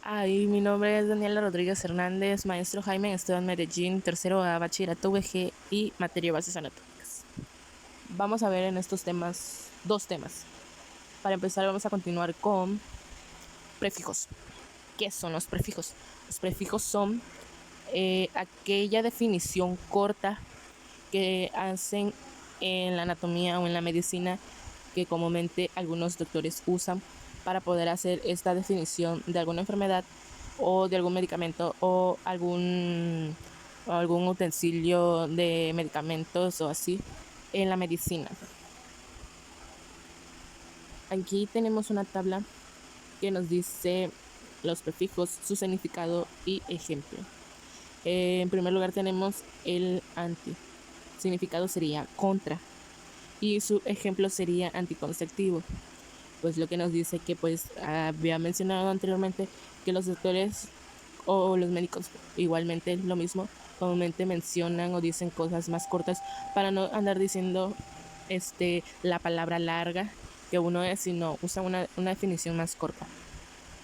Ay, mi nombre es Daniela Rodríguez Hernández, maestro Jaime, estudio en Medellín, tercero a bachillerato VG y materia bases anatómicas. Vamos a ver en estos temas dos temas. Para empezar, vamos a continuar con prefijos. ¿Qué son los prefijos? Los prefijos son aquella definición corta que hacen en la anatomía o en la medicina que comúnmente algunos doctores usan para poder hacer esta definición de alguna enfermedad o de algún medicamento o algún utensilio de medicamentos o así en la medicina. Aquí tenemos una tabla que nos dice los prefijos, su significado y ejemplo. En primer lugar tenemos el anti. Significado sería contra y su ejemplo sería anticonceptivo. Pues lo que nos dice que pues había mencionado anteriormente que los doctores o los médicos igualmente lo mismo comúnmente mencionan o dicen cosas más cortas para no andar diciendo la palabra larga que uno es, sino usa una definición más corta.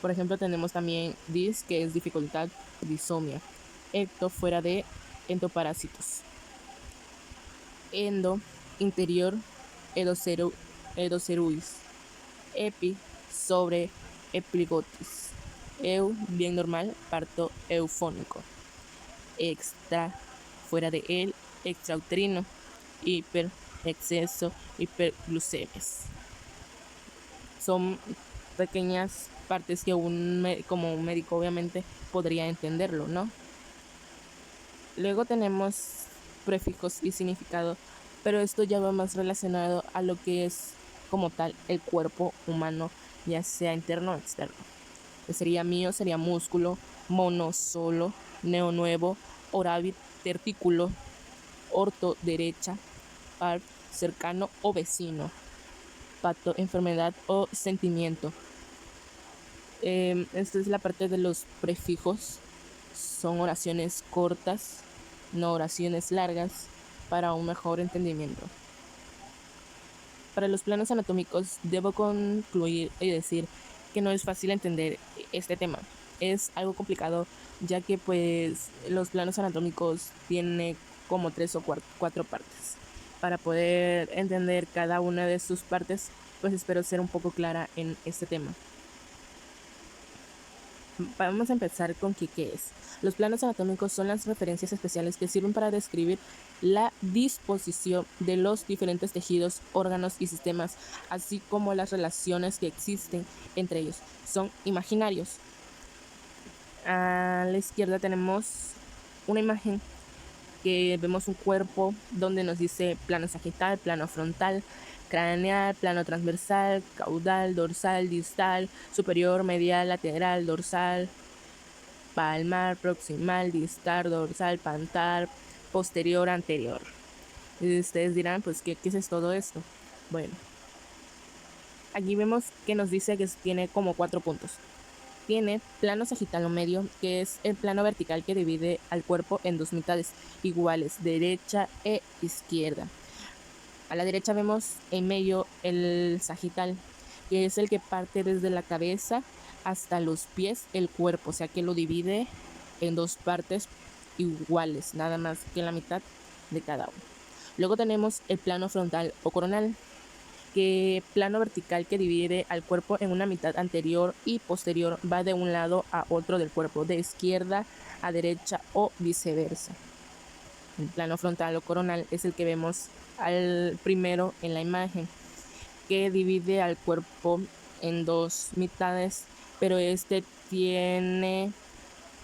Por ejemplo, tenemos también dis, que es dificultad, disomia. Ecto, fuera de endoparásitos. Endo, interior, edoceruis. Epi, sobre, epigotis. Eu, bien normal, parto eufónico. Extra, fuera de él, extrauterino. Hiper, exceso, hiperglucemias. Son pequeñas partes que como un médico obviamente podría entenderlo, ¿no? Luego tenemos prefijos y significado, pero esto ya va más relacionado a lo que es como tal el cuerpo humano, ya sea interno o externo. Que sería mío, sería músculo, mono, solo, neo, nuevo, oravit, tertículo, orto, derecha, par, cercano o vecino, pato, enfermedad o sentimiento. Esta es la parte de los prefijos. Son oraciones cortas, no oraciones largas, para un mejor entendimiento. Para los planos anatómicos debo concluir y decir que no es fácil entender este tema. Es algo complicado ya que pues los planos anatómicos tienen como 3 o 4 partes. Para poder entender cada una de sus partes, pues espero ser un poco clara en este tema. Vamos a empezar con qué es. Los planos anatómicos son las referencias especiales que sirven para describir la disposición de los diferentes tejidos, órganos y sistemas, así como las relaciones que existen entre ellos. Son imaginarios. A la izquierda tenemos una imagen que vemos un cuerpo donde nos dice plano sagital, plano frontal, craneal, plano transversal, caudal, dorsal, distal, superior, medial, lateral, dorsal, palmar, proximal, distal, dorsal, plantar, posterior, anterior. Y ustedes dirán, pues, ¿qué es todo esto? Bueno, aquí vemos que nos dice que tiene como 4 puntos. Tiene plano sagital o medio, que es el plano vertical que divide al cuerpo en 2 mitades iguales, derecha e izquierda. A la derecha vemos en medio el sagital, que es el que parte desde la cabeza hasta los pies el cuerpo, o sea que lo divide en 2 partes iguales, nada más que la mitad de cada uno. Luego tenemos el plano frontal o coronal, que plano vertical que divide al cuerpo en una mitad anterior y posterior, va de un lado a otro del cuerpo, de izquierda a derecha o viceversa. El plano frontal o coronal es el que vemos al primero en la imagen, que divide al cuerpo en 2 mitades, pero este tiene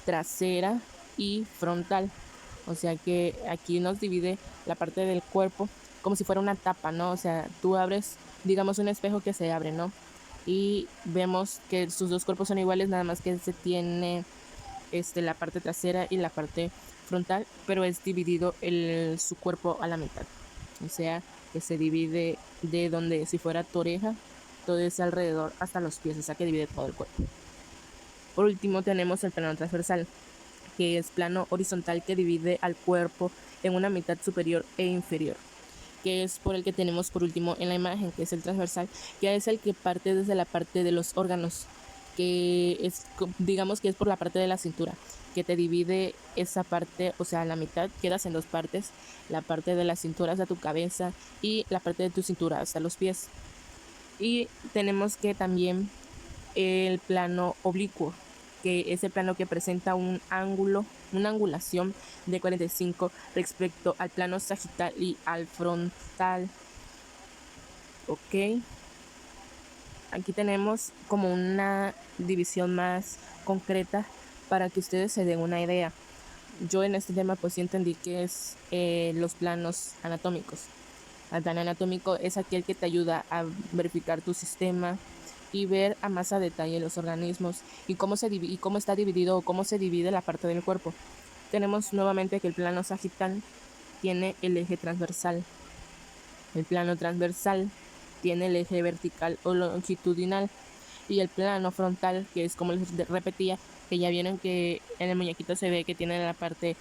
trasera y frontal. O sea que aquí nos divide la parte del cuerpo como si fuera una tapa, ¿no? O sea, tú abres, digamos, un espejo que se abre, ¿no? Y vemos que sus 2 cuerpos son iguales, nada más que se tiene la parte trasera y la parte frontal, pero es dividido su cuerpo a la mitad. O sea, que se divide de donde si fuera tu oreja, todo ese alrededor hasta los pies, o sea que divide todo el cuerpo. Por último tenemos el plano transversal, que es plano horizontal que divide al cuerpo en una mitad superior e inferior, que es por el que tenemos por último en la imagen, que es el transversal, que es el que parte desde la parte de los órganos, que es, digamos que es por la parte de la cintura, que te divide esa parte, o sea, la mitad quedas en dos partes, la parte de la cintura hasta tu cabeza y la parte de tu cintura hasta los pies. Y tenemos que también el plano oblicuo, que es el plano que presenta un ángulo, una angulación de 45 respecto al plano sagital y al frontal. Ok, aquí tenemos como una división más concreta para que ustedes se den una idea. Yo en este tema pues sí entendí que es los planos anatómicos. El plano anatómico es aquel que te ayuda a verificar tu sistema y ver a más a detalle los organismos y y cómo está dividido o cómo se divide la parte del cuerpo. Tenemos nuevamente que el plano sagital tiene el eje transversal. El plano transversal tiene el eje vertical o longitudinal y el plano frontal, que es como les repetía, que ya vieron que en el muñequito se ve que tiene la parte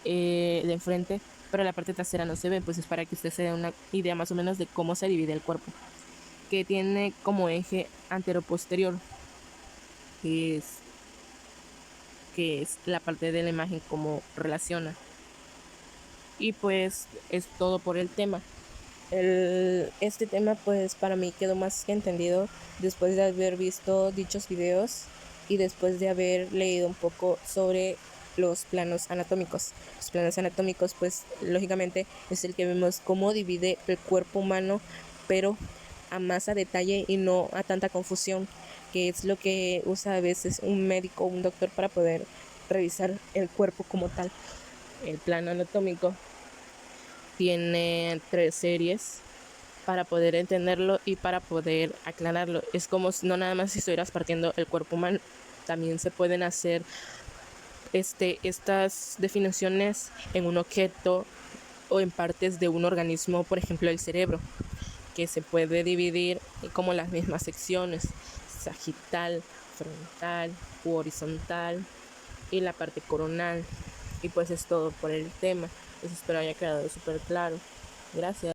de enfrente, pero la parte trasera no se ve, pues es para que usted se dé una idea más o menos de cómo se divide el cuerpo, que tiene como eje anteroposterior, que es, que es la parte de la imagen como relaciona. Y pues es todo por el tema. Este tema pues para mí quedó más que entendido después de haber visto dichos videos y después de haber leído un poco sobre los planos anatómicos. Los planos anatómicos pues lógicamente es el que vemos cómo divide el cuerpo humano, pero a más a detalle y no a tanta confusión, que es lo que usa a veces un médico o un doctor para poder revisar el cuerpo como tal. El plano anatómico tiene 3 series para poder entenderlo y para poder aclararlo. Es como si no nada más si estuvieras partiendo el cuerpo humano, también se pueden hacer estas definiciones en un objeto o en partes de un organismo, por ejemplo el cerebro, que se puede dividir como las mismas secciones, sagital, frontal u horizontal y la parte coronal. Y pues es todo por el tema. Pues espero haya quedado súper claro. Gracias.